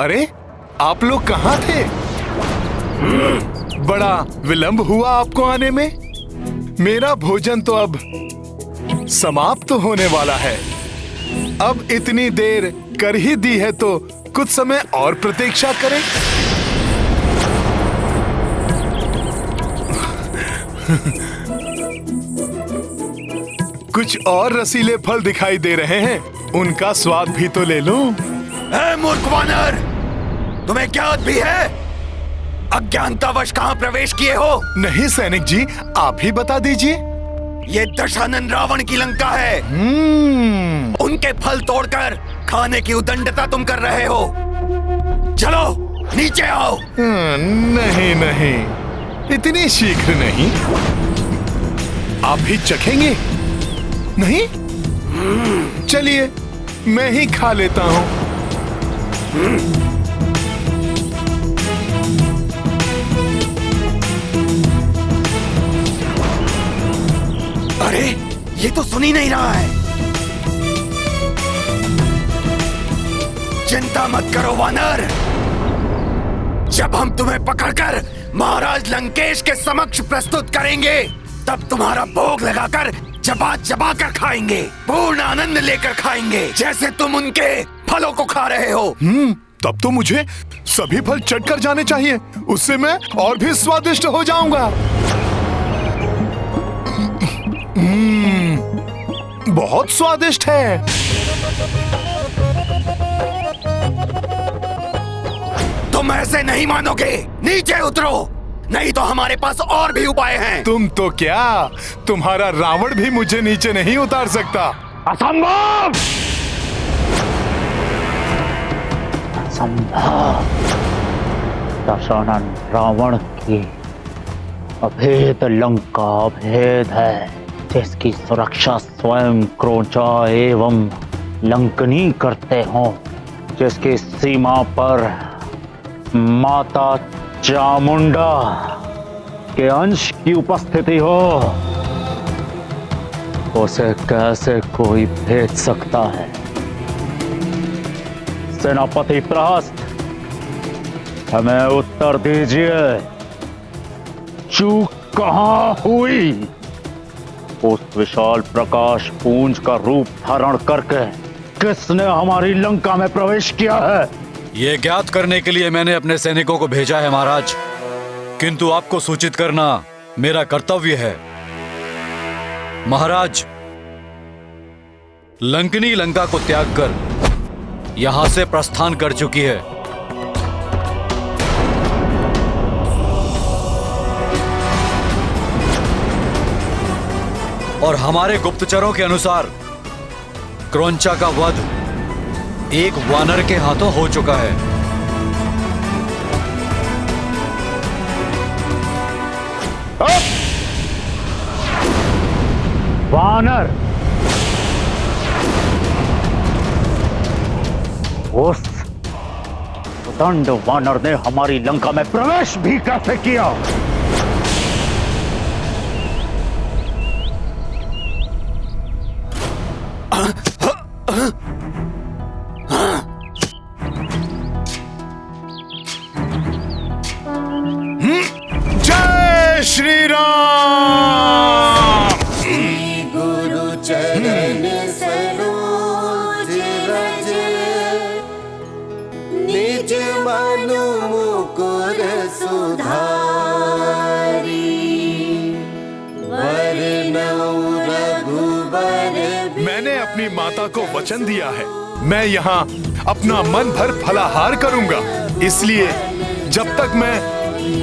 अरे आप लोग कहाँ थे? बड़ा विलंब हुआ आपको आने में। मेरा भोजन तो अब समाप्त होने वाला है। अब इतनी देर कर ही दी है तो कुछ समय और प्रतीक्षा करें। कुछ और रसीले फल दिखाई दे रहे हैं, उनका स्वाद भी तो ले लूं। मूर्ख वानर, तुम्हें ज्ञात भी है अज्ञानतावश कहाँ प्रवेश किए हो? नहीं सैनिक जी, आप ही बता दीजिए। ये दशानन रावण की लंका है। उनके फल तोड़कर खाने की उदंडता तुम कर रहे हो। चलो नीचे आओ। नहीं नहीं, इतनी शीघ्र नहीं। आप भी चखेंगे? नहीं? चलिए मैं ही खा लेता हूं। अरे ये तो सुन ही नहीं रहा है। चिंता मत करो वानर, जब हम तुम्हें पकड़कर महाराज लंकेश के समक्ष प्रस्तुत करेंगे तब तुम्हारा भोग लगाकर चबा चबा कर खाएंगे, पूर्ण आनंद लेकर खाएंगे, जैसे तुम उनके फलों को खा रहे हो। तब तो मुझे सभी फल चट कर जाने चाहिए, उससे मैं और भी स्वादिष्ट हो जाऊंगा। बहुत स्वादिष्ट है। तुम ऐसे नहीं मानोगे, नीचे उतरो, नहीं तो हमारे पास और भी उपाय हैं। तुम तो क्या, तुम्हारा रावण भी मुझे नीचे नहीं उतार सकता। असंभव! असंभव! दशानन रावण की अभेद लंका अभेद है, जिसकी सुरक्षा स्वयं क्रोचा एवं लंकनी करते हो जिसकी सीमा पर माता चामुंडा के अंश की उपस्थिति हो, उसे कैसे कोई भेज सकता है? सेनापति प्रहस्त, हमें उत्तर दीजिए, चूक कहां हुई? उस विशाल प्रकाश पुंज का रूप धारण करके किसने हमारी लंका में प्रवेश किया है? ये ज्ञात करने के लिए मैंने अपने सैनिकों को भेजा है महाराज, किंतु आपको सूचित करना मेरा कर्तव्य है। महाराज, लंकनी लंका को त्याग कर यहां से प्रस्थान कर चुकी है। और हमारे गुप्तचरों के अनुसार क्रौंचा का वध एक वानर के हाथों हो चुका है। वानर? उस दंड वानर ने हमारी लंका में प्रवेश भी कैसे किया? जय श्री राम। गुरु चरण सरोज रज, निज मनु मुकुर सुधारी, वरनौ रघुबर। मैंने अपनी माता को वचन दिया है, मैं यहाँ अपना मन भर फलाहार करूंगा, इसलिए जब तक मैं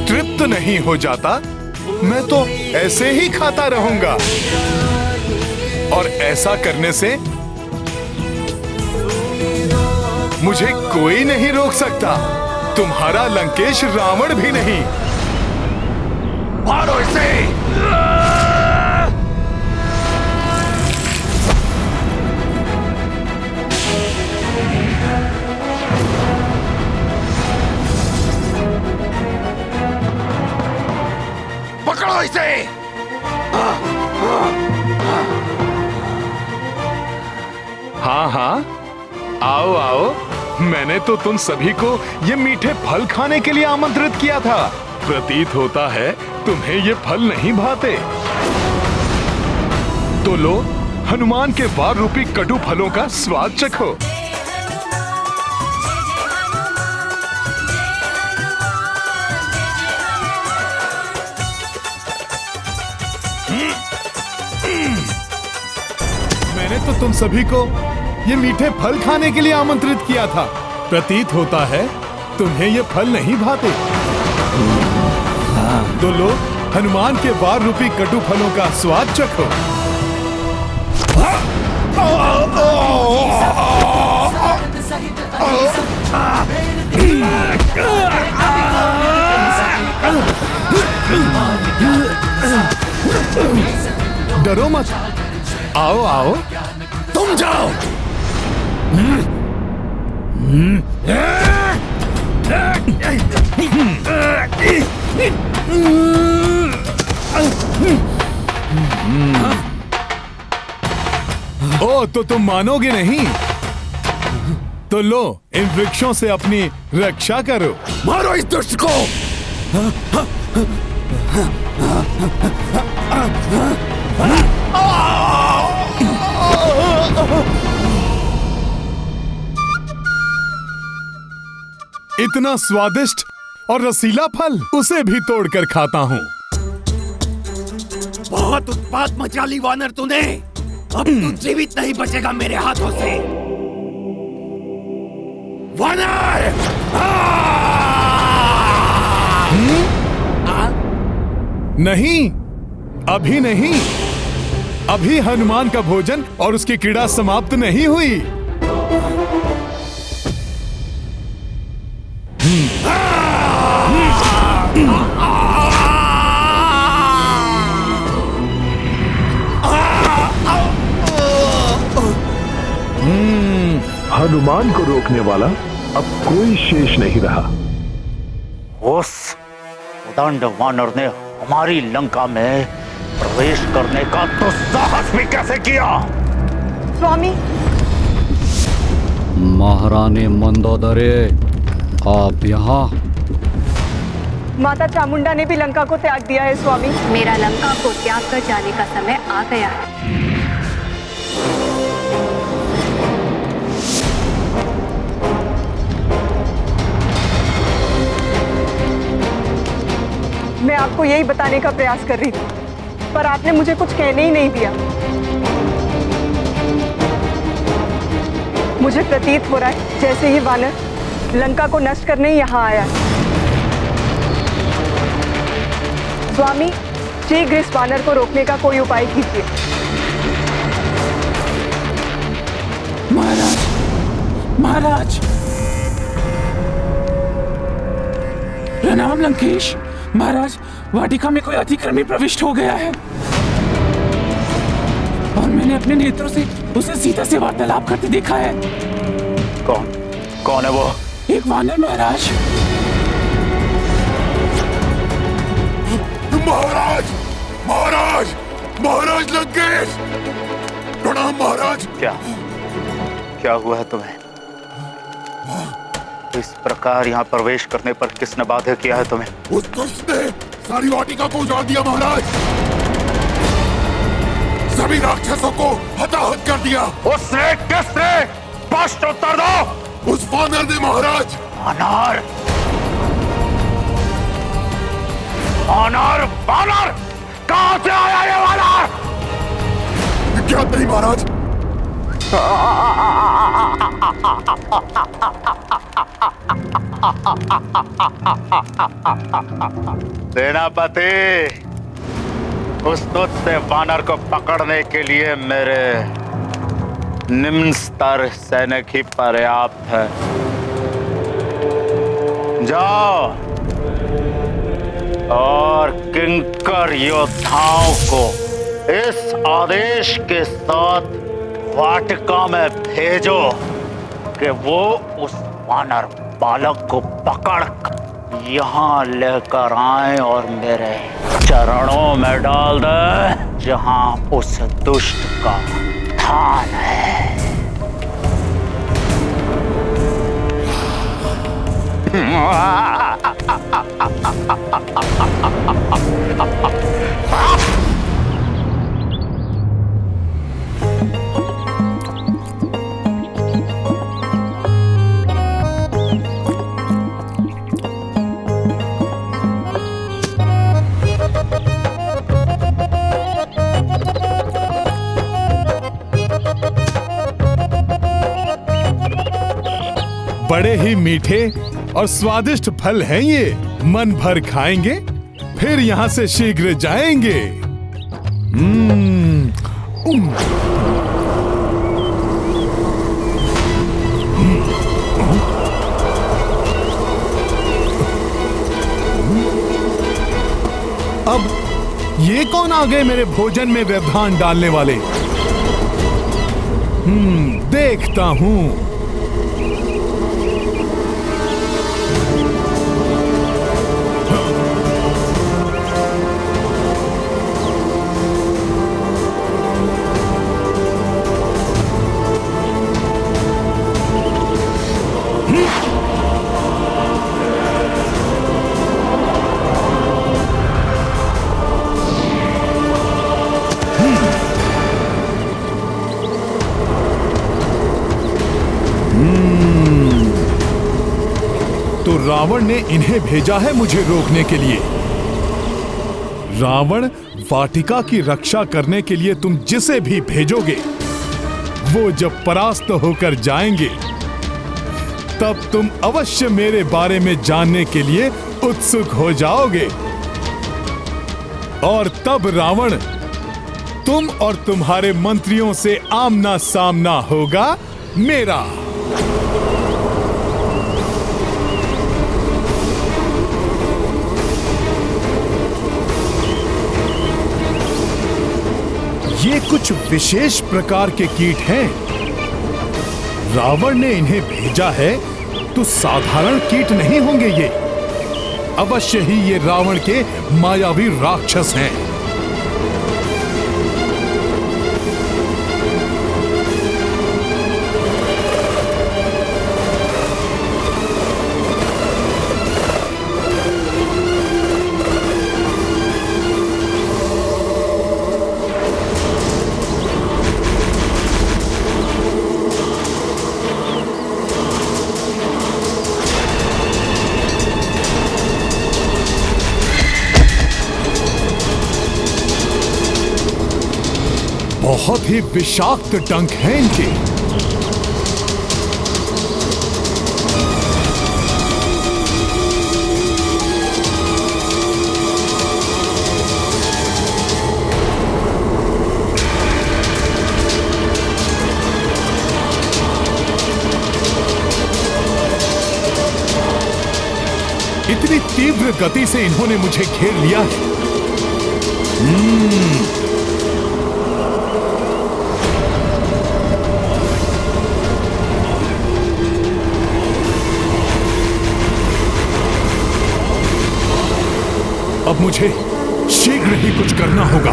तृप्त नहीं हो जाता मैं तो ऐसे ही खाता रहूंगा। और ऐसा करने से मुझे कोई नहीं रोक सकता, तुम्हारा लंकेश रावण भी नहीं। मारो इसे! पकड़ो इसे! हाँ हाँ, आओ आओ, मैंने तो तुम सभी को ये मीठे फल खाने के लिए आमंत्रित किया था। प्रतीत होता है तुम्हें ये फल नहीं भाते। तो लो, हनुमान के वार रूपी कटु फलों का स्वाद चखो। मैंने तो तुम सभी को ये मीठे फल खाने के लिए आमंत्रित किया था। प्रतीत होता है तुम्हें ये फल नहीं भाते। तो लो, हनुमान के वार रूपी कटु फलों का स्वाद चखो। डरो मत, आओ आओ, तुम जाओ। ओ, तो तुम मानोगे नहीं? तो लो, इन वृक्षों से अपनी रक्षा करो। मारो इस दुष्ट को! इतना स्वादिष्ट और रसीला फल, उसे भी तोड़कर खाता हूँ। बहुत उत्पात मचा ली वानर तूने। अब तू जीवित नहीं बचेगा मेरे हाथों से। वानर! नहीं, अभी नहीं। अभी हनुमान का भोजन और उसकी क्रीड़ा समाप्त नहीं हुई। हनुमान को रोकने वाला अब कोई शेष नहीं रहा। उस उदंड वानर ने हमारी लंका में प्रवेश करने का दुस्साहस भी कैसे किया? स्वामी, महारानी मंदोदरी, आप यहाँ? माता चामुंडा ने भी लंका को त्याग दिया है स्वामी। मेरा लंका को त्याग कर जाने का समय आ गया है। मैं आपको यही बताने का प्रयास कर रही थी, पर आपने मुझे कुछ कहने ही नहीं दिया। मुझे प्रतीत हो रहा है जैसे ही वानर लंका को नष्ट करने ही यहाँ आया है। स्वामी, शीघ्र इस वानर को रोकने का कोई उपाय कीजिए। महाराज, महाराज, प्रणाम लंकेश। महाराज, वाटिका में कोई अतिक्रमी प्रविष्ट हो गया है और मैंने अपने नेत्रों से उसे सीता से वार्तालाप करते देखा है। कौन है वो? एक वानर महाराज। महाराज, महाराज, महाराज लंकेश, प्रणाम महाराज। क्या हुआ है तुम्हें? इस प्रकार यहाँ प्रवेश करने पर किसने बाध्य किया है तुम्हें? उस दुष्ट ने सारी वाटिका को उजाड़ दिया महाराज। सभी राक्षसों को हताहत कर दिया। उसने? किसने? स्पष्ट उत्तर दो। उस वानर ने महाराज। वानर? वानर? वानर? कहां से आया ये वानर? क्या नहीं महाराज। सेनापति, उस दुष्ट वानर को पकड़ने के लिए मेरे निम्न स्तर सैनिक ही पर्याप्त है। जाओ और किंकर योद्धाओं को इस आदेश के साथ वाटिका में भेजो कि वो उस वानर बालक को पकड़ यहाँ लेकर आए और मेरे चरणों में डाल दे, जहाँ उस दुष्ट का स्थान है। बड़े ही मीठे और स्वादिष्ट फल हैं ये। मन भर खाएंगे, फिर यहाँ से शीघ्र जाएंगे। अब ये कौन आ गए मेरे भोजन में व्यवधान डालने वाले? देखता हूँ। तो रावण ने इन्हें भेजा है मुझे रोकने के लिए। रावण, वाटिका की रक्षा करने के लिए तुम जिसे भी भेजोगे, वो जब परास्त होकर जाएंगे, तब तुम अवश्य मेरे बारे में जानने के लिए उत्सुक हो जाओगे। और तब रावण, तुम और तुम्हारे मंत्रियों से आमना सामना होगा मेरा। ये कुछ विशेष प्रकार के कीट हैं। रावण ने इन्हें भेजा है तो साधारण कीट नहीं होंगे ये। अवश्य ही ये रावण के मायावी राक्षस हैं। बहुत ही विषाक्त डंक हैं इनके। इतनी तीव्र गति से इन्होंने मुझे घेर लिया है। अब मुझे शीघ्र ही कुछ करना होगा।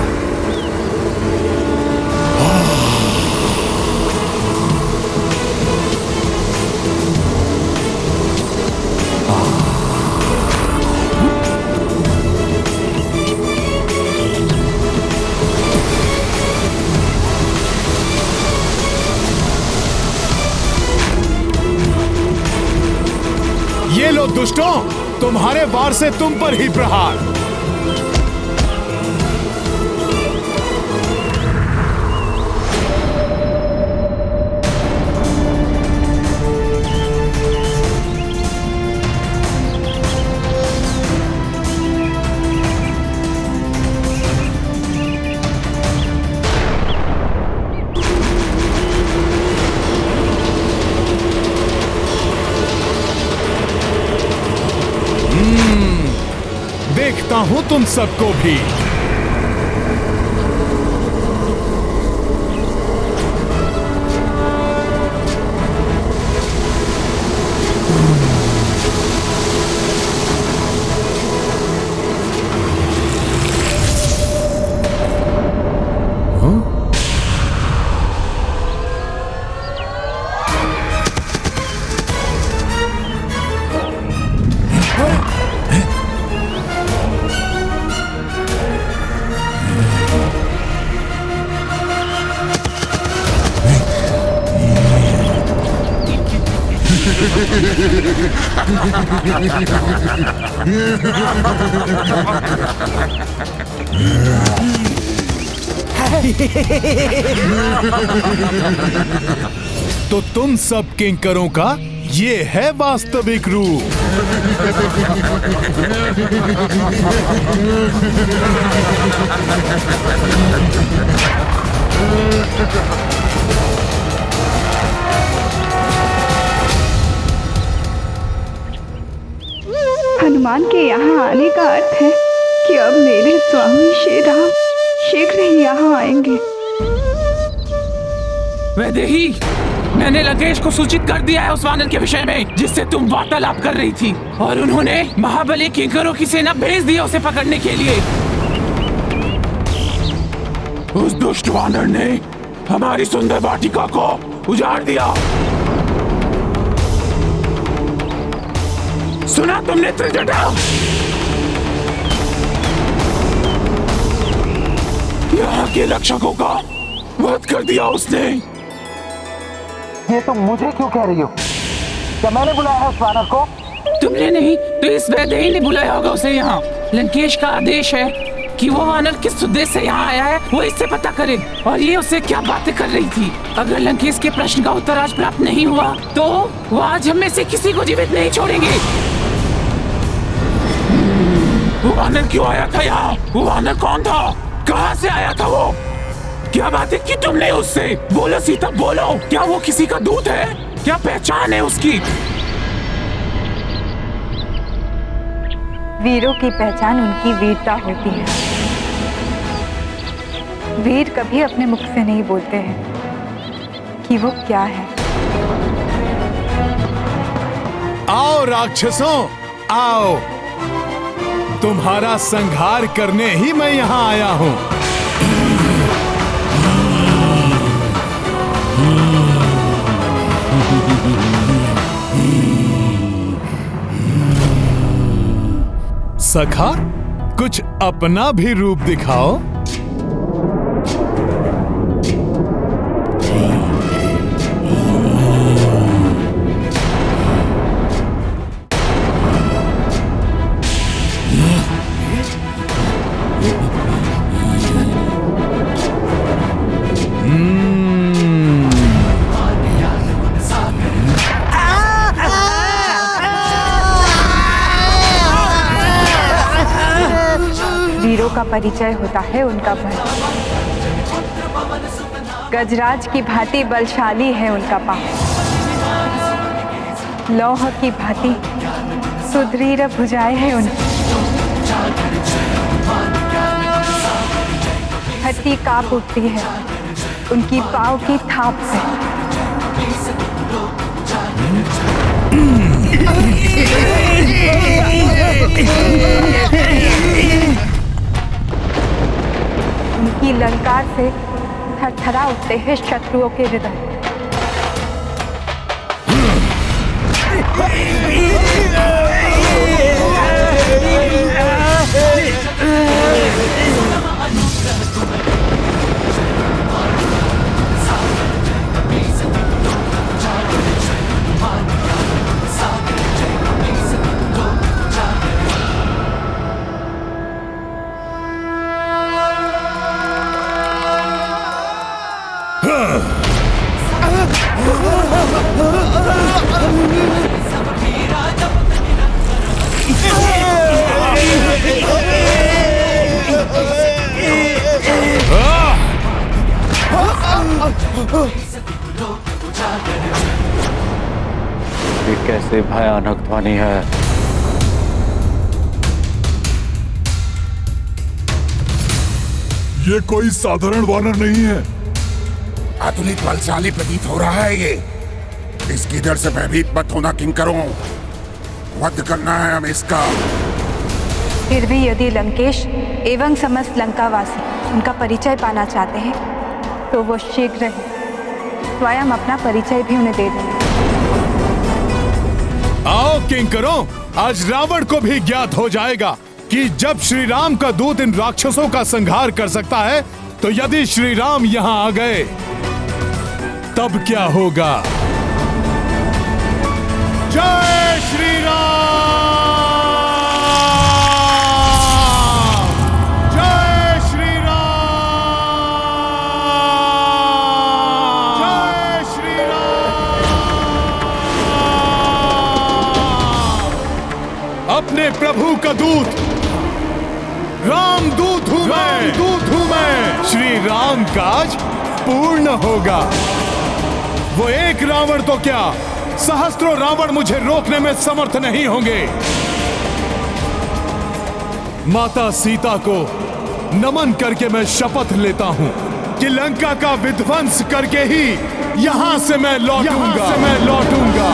ये लो दुष्टों, तुम्हारे वार से तुम पर ही प्रहार। देखता हूं तुम सबको भी। तो तुम सब किंकरों का ये है वास्तविक रूप। हनुमान के यहाँ आने का अर्थ है कि अब मेरे स्वामी श्री राम शीघ्र ही यहाँ आएंगे। वैदेही, मैंने लंकेश को सूचित कर दिया है उस वानर के विषय में जिससे तुम वार्तालाप कर रही थी, और उन्होंने महाबली किंकरों की सेना भेज दी उसे पकड़ने के लिए। उस दुष्ट वानर ने हमारी सुंदर वाटिका को उजाड़ दिया। सुना तुमने त्रिजटा? यहाँ के रक्षकों का वध कर दिया उसने। ये तुम मुझे क्यों कह रही हो? क्या मैंने बुलाया है उस वानर को? तुमने नहीं तो इस वैदेही ने बुलाया होगा उसे यहाँ। लंकेश का आदेश है कि वो वानर किस उद्देश्य से यहाँ आया है वो इससे पता करे, और ये उससे क्या बातें कर रही थी। अगर लंकेश के प्रश्न का उत्तर आज प्राप्त नहीं हुआ तो वो आज हम में से किसी को जीवित नहीं छोड़ेंगे। वो वानर क्यों आया था यहाँ? वो वानर कौन था? कहाँ से आया था वो? क्या बातें की तुमने उससे? बोलो सीता, बोलो। क्या वो किसी का दूत है? क्या पहचान है उसकी? वीरों की पहचान उनकी वीरता होती है। वीर कभी अपने मुख से नहीं बोलते हैं कि वो क्या है, आओ राक्षसों, आओ, तुम्हारा संहार करने ही मैं यहाँ आया हूँ। सखा, कुछ अपना भी रूप दिखाओ। वीरों का परिचय होता है उनका बल। गजराज की भांति बलशाली है उनका पांव, लौह की भांति सुदृढ़ भुजाएं हैं उनकी, धरती कांप उठती है उनकी पांव की थाप से। उनकी ललकार से थरथरा उठते हैं शत्रुओं के हृदय। ये कैसे भयानक ध्वनि है। ये कोई साधारण वानर नहीं है, आधुनिक बलशाली प्रतीत हो रहा है ये। इसकी डर से भयभीत मत होना किंकरों, वध करना है हमें इसका। फिर भी यदि लंकेश एवं समस्त लंकावासी उनका परिचय पाना चाहते हैं तो वो शीघ्र ही स्वयं अपना परिचय भी उन्हें दे देंगे। आओ किंकरों, आज रावण को भी ज्ञात हो जाएगा कि जब श्री राम का दूत इन राक्षसों का संहार कर सकता है, तो यदि श्री राम यहाँ आ गए तब क्या होगा। जय श्री राम, जय श्री राम, जय श्री राम। अपने प्रभु का दूत, राम दूत हूं मैं, दूत हूं मैं। श्री राम काज पूर्ण होगा। वो एक रावण तो क्या, सहस्त्रों रावण मुझे रोकने में समर्थ नहीं होंगे। माता सीता को नमन करके मैं शपथ लेता हूं कि लंका का विध्वंस करके ही यहां से मैं लौटूंगा।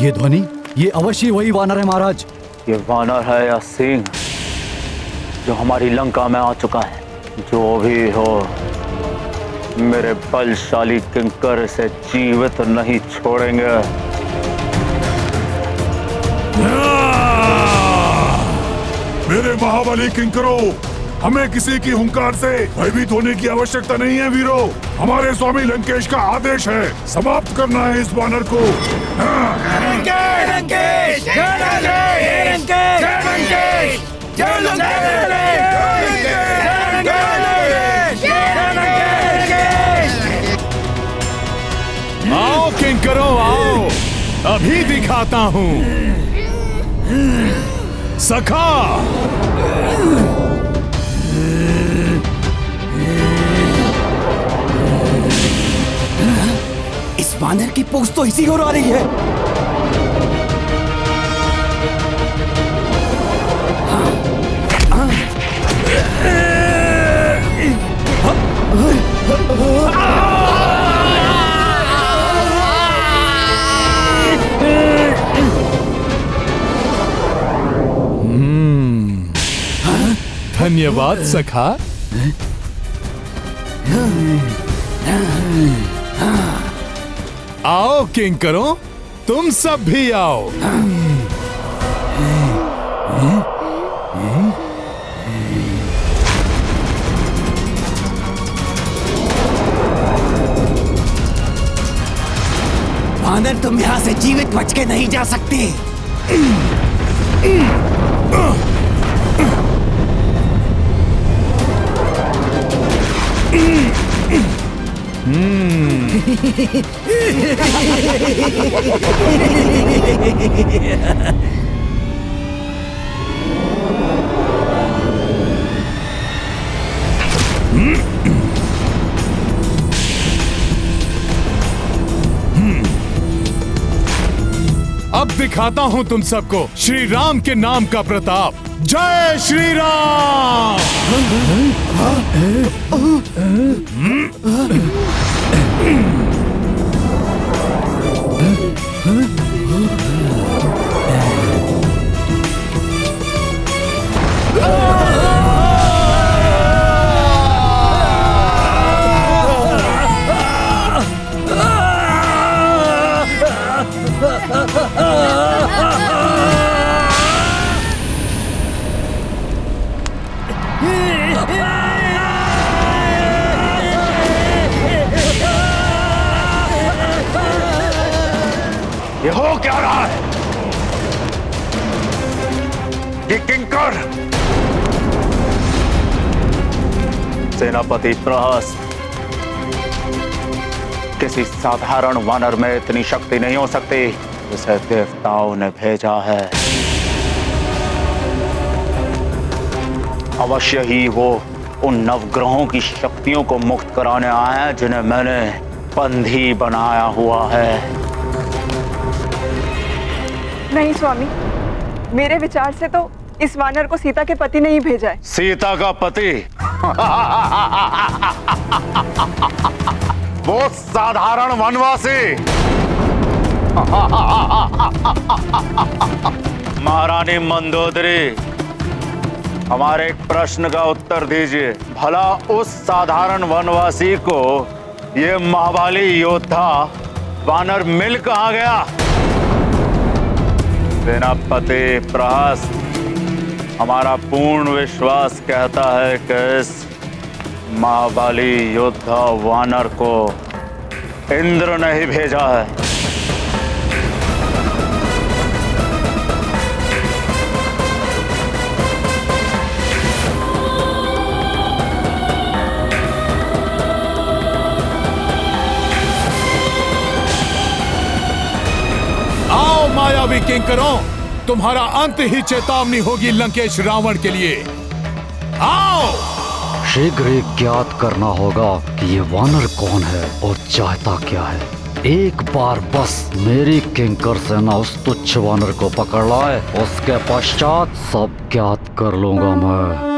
ये ध्वनि, ये अवश्य वही वानर है महाराज। ये वानर है या सिंह जो हमारी लंका में आ चुका है। जो भी हो, मेरे बलशाली किंकर इसे जीवित नहीं छोड़ेंगे। मेरे महाबली किंकरों, हमें किसी की हुंकार से भयभीत होने की आवश्यकता नहीं है वीरों। हमारे स्वामी लंकेश का आदेश है, समाप्त करना है इस वानर को। आओ किंकरों आओ, अभी दिखाता हूं। सखा, इस वानर की पूंछ तो इसी ओर आ रही है। धन्यवाद सखा। आओ किंकरों, तुम सब भी आओ। वानर, तुम यहाँ से जीवित बच के नहीं जा सकते। अब दिखाता हूं तुम सबको श्री राम के नाम का प्रताप। जय श्री राम। ये हो क्या रहा है? ये किंकर सेनापति प्रहस्त, किसी साधारण वानर में इतनी शक्ति नहीं हो सकती जिसे देवताओं ने भेजा है। अवश्य ही वो उन नवग्रहों की शक्तियों को मुक्त कराने आए हैं जिन्हें मैंने बंधी बनाया हुआ है। नहीं स्वामी, मेरे विचार से तो इस वानर को सीता के पति ने ही भेजा है। सीता का पति? वो साधारण वनवासी। महारानी मंदोदरी, हमारे एक प्रश्न का उत्तर दीजिए। भला उस साधारण वनवासी को ये महाबली योद्धा वानर मिल कहाँ गया? सेनापति प्रहस्त, हमारा पूर्ण विश्वास कहता है कि इस महाबली योद्धा वानर को इंद्र ने ही भेजा है। आओ मायावी किंकरों, तुम्हारा अंत ही चेतावनी होगी लंकेश रावण के लिए। आओ। शीघ्र ही ज्ञात करना होगा कि ये वानर कौन है और चाहता क्या है। एक बार बस मेरी किंकर सेना उस तुच्छ वानर को पकड़ लाए, उसके पश्चात सब ज्ञात कर लूंगा मैं।